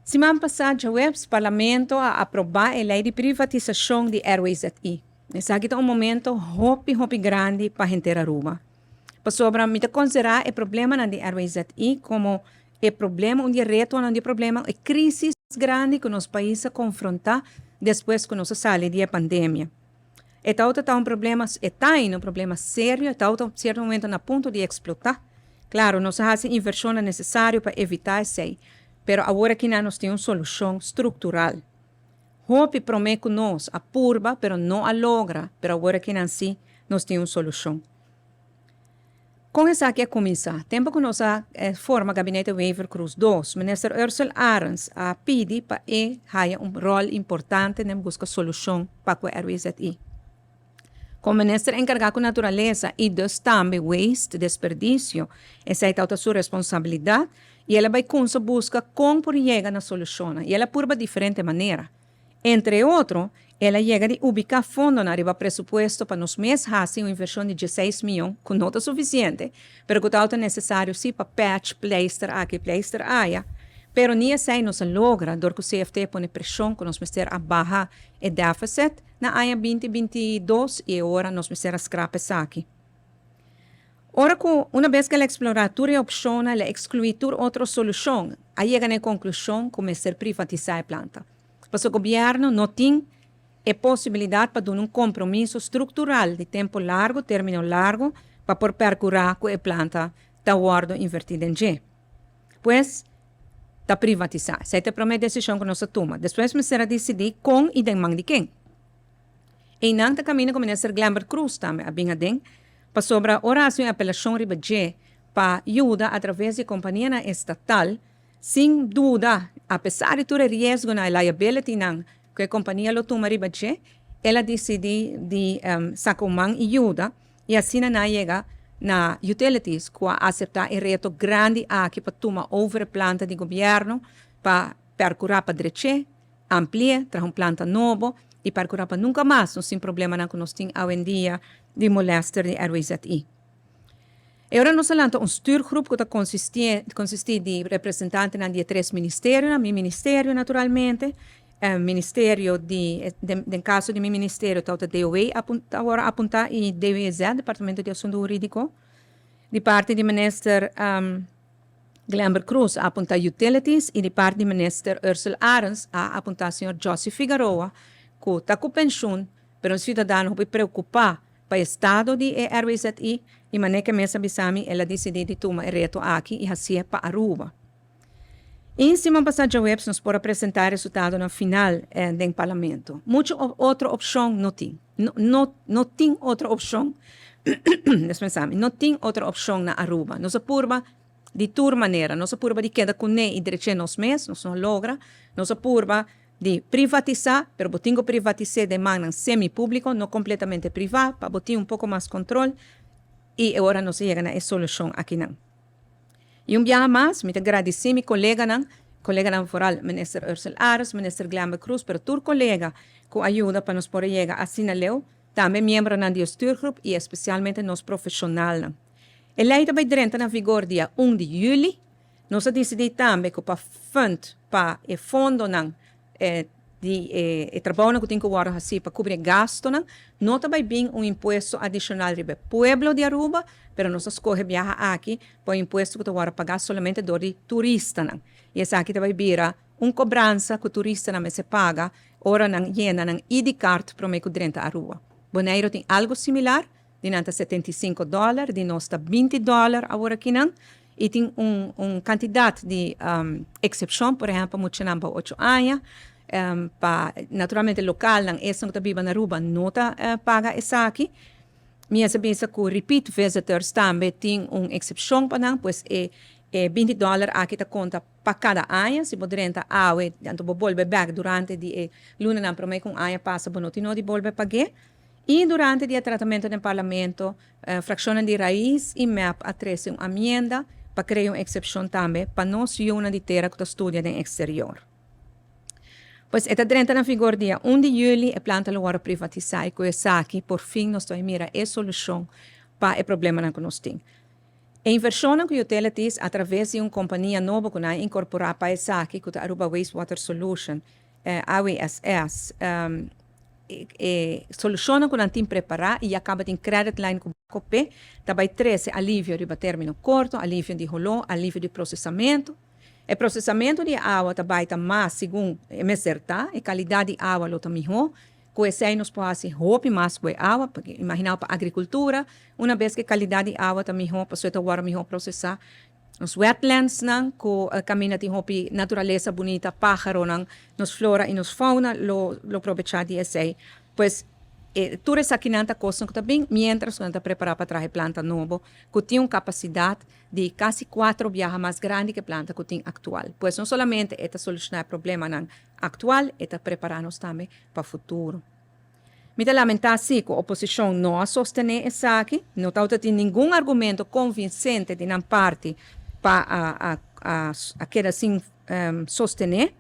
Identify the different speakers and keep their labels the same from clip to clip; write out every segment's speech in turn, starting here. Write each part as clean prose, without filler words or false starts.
Speaker 1: Semana passada, o Parlamento a aprovar a lei de privatização de Airways ZI. Nesse aqui é um momento hopi grande para a gente Aruba. Para sobre me considerar o problema na de Airways ZI como o problema, reto, onde problema, a crise grande que nos países confrontar depois que nós saímos da pandemia. Então, está um problema sério, está um certo momento na ponto de explotar. Claro, nós fazemos inversão necessária para evitar isso, mas agora que nós temos uma solução estrutural. Hope promete que nós a purba, mas não a logra, mas agora que nós temos uma solução. Com essa aqui a começar, tempo que nós forma gabinete Waiver Cruz 2, o ministro Ursula Arens a pedi para ter um rol importante na busca de solução para o RWZI. Como ministro encarregado com natureza e dos também waste, desperdício, essa é a sua responsabilidade e ela vai com sua busca como por chegar na solução. E ela por diferente maneira. Entre outros, ela chega de ubicar fundo na riba presupuesto para nos meses fazer uma inversão de 16 milhões, que não é suficiente, mas que é necessário sim para patch, pleister aqui, pleister allá. Pero nem assim nos logra, dor que o CFT põe pressão que nós meter a barra e déficit na área 2022 e agora nós meter a scrap aqui. Ora, uma vez que ela explorar toda a opção, ela exclui outra solução, aí chega na conclusão que começar a privatizar a planta. Porque o governo não tem a possibilidade para dar um compromisso estrutural de tempo largo, término largo, para por percorrer com a planta da guarda invertida em G. Pois, da privatizar. Essa é a primeira decisão que nós tomamos. Depois, nós será decidir com e de mão de quem. E não está caminho com o ministro Glamber Cruz também, a Bingadem, para sobre a oração e apelação riba G, para ajudar através de companhia estatal, sem dúvida, apesar de todo o risco na liability que a companhia lo toma riba G, ela decide de sacar mão e ajuda, e assim não chega na utilities que aceitar o reto grande aqui para tomar over a planta de governo para percorrer para direita, ampliar, trazer uma planta nova e percorrer para nunca mais, sem problema que nós temos hoje em dia de molestar de RWZI. Agora nós lançamos stuurgroep que consiste de representantes de 3 ministérios, meu ministério naturalmente, ministério no caso de meu ministério, está o DOE agora apontar e DOEZ, Departamento de Assunto Jurídico, de parte do ministro Glamber Cruz a apontar Utilities e de parte do ministro Ursula Arens a apontar o senhor José Figueroa, que está com pensão, mas o cidadão vai preocupar para o estado de RWZI e maneira que Mesa Bissami ela decidiu de tomar o reto aqui e assim para Aruba. Em cima passagem web, nós podemos apresentar o resultado no final do parlamento. Muita outra opção não tem. Não tem outra opção. Não tem outra opção na Aruba. Nós apurba de toda maneira. Nós apurba de queda com e direito nos meses, nós não logra. Nós apurba de privatizar, pero botinho privatizar de maneira semi-público, não completamente privado, para botar pouco mais controle. E agora nós chegamos a solução aqui não. E dia mais, me agradecer meu colega foral, ministro Ursula Arens, ministro Glamber Cruz, pero todo colega que ajuda para nós poder chegar a Sinaleu, também membro da stuurgroep e especialmente nós profissionais. A lei vai entrar na vigor dia 1 de julho. Nós decidimos também que para o fundo de trabalho que tem que guardar assim para cobrir gasto, não também bem imposto adicional para o pueblo de Aruba, mas nós escolhe viajar aqui para o imposto que tu guarda pagar somente do turista. E essa aqui também vira cobrança que o turista se paga, ora llena ID card para o dentro da Aruba. Bonaire tem algo similar, de nanta $75, de nós está $20 agora aqui e tem quantidade de exceção, por exemplo, muito para 8 anos, naturalmente local não é que vive na Aruba não paga essa aqui. Minha cabeça que repeat visitors também tem exceção para não, pois é $20 aqui tá conta para cada ano, se poderia entrar tanto volver back durante de luna não para mim com ano passa não tem de volver pagar. E durante o tratamento do parlamento, fração de raiz e MEP a trazer uma emenda para criar uma exceção também para nós e uma de terra que estuda no exterior. Pois está dentro na figura dia 1 de julho, a planta lo vai privatizar e com essa aqui, por fim, nós temos mira a solução para o problema que nós temos. E inversão com utilities através de uma companhia nova que nós incorporar para essa aqui, que é a Aruba Wastewater Solution, AWSS, soluciona que nós temos preparar e acaba de credit line com o P, também traz alívio de término curto, alívio de rolô, alívio de processamento. O processamento de água também está mais, segundo a e qualidade de água está melhor. Com esse aí nós podemos fazer mais com a água, porque imaginar para a agricultura, uma vez que a qualidade de água está melhor, para você agora melhor processar. Os wetlands, com a caminha de natureza bonita, pájaro, nos flora e nos fauna, lo aproveitar de esse aí. Pois, tudo isso aqui não está custando também, mientras nós está preparado para trazer planta nova, que tem uma capacidade de quase 4 vezes mais grande que a planta que tem atual. Pois, não somente está solucionar o problema atual, está preparando-nos também para o futuro. Me lamentar sim que a oposição não a sostener isso aqui, não tem nenhum argumento convincente de uma parte para querer assim sostener,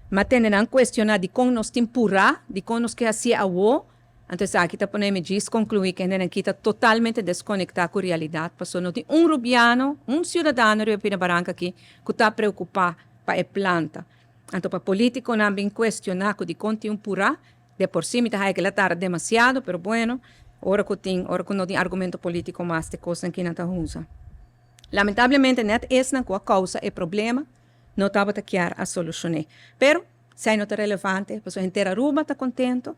Speaker 1: mas tem que questionar de como nós temporar, de como nós que assim a o, então aqui está podendo diz concluir que a gente está totalmente desconectado com a realidade, porque não tem rubiano, cidadão de Pina Barranca aqui que está preocupado para a planta. Então para político não bem questionar de como temporar, de por cima está que ela tarda demasiado, pero bueno, ora que não tem argumento político mais de coisa que não está usa. Lamentavelmente, não é essa a causa e problema, não estava a criar a solução. Pero, se não está relevante, a pessoa inteira Aruba está contente,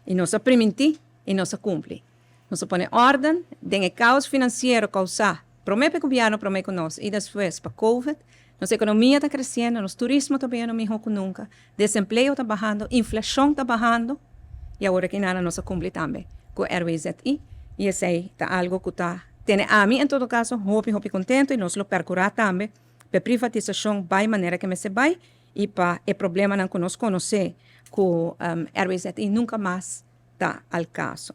Speaker 1: e não se permite, e não se cumpre. Não se põe ordem, tem caos financeiro causar, promete o governo, promete nós, e depois, para COVID, nossa economia está crescendo, nosso turismo também não melhor que nunca, desemprego está bajando, inflação está bajando, e agora que nada não se cumpre também com o RWZI, e esse aí está algo que está tem a mim, em todo caso, hopi contento e nós lo percurar também para privatização vai maneira que me se vai e para o problema não que nós conhecer que o RWZI nunca mais está ao caso.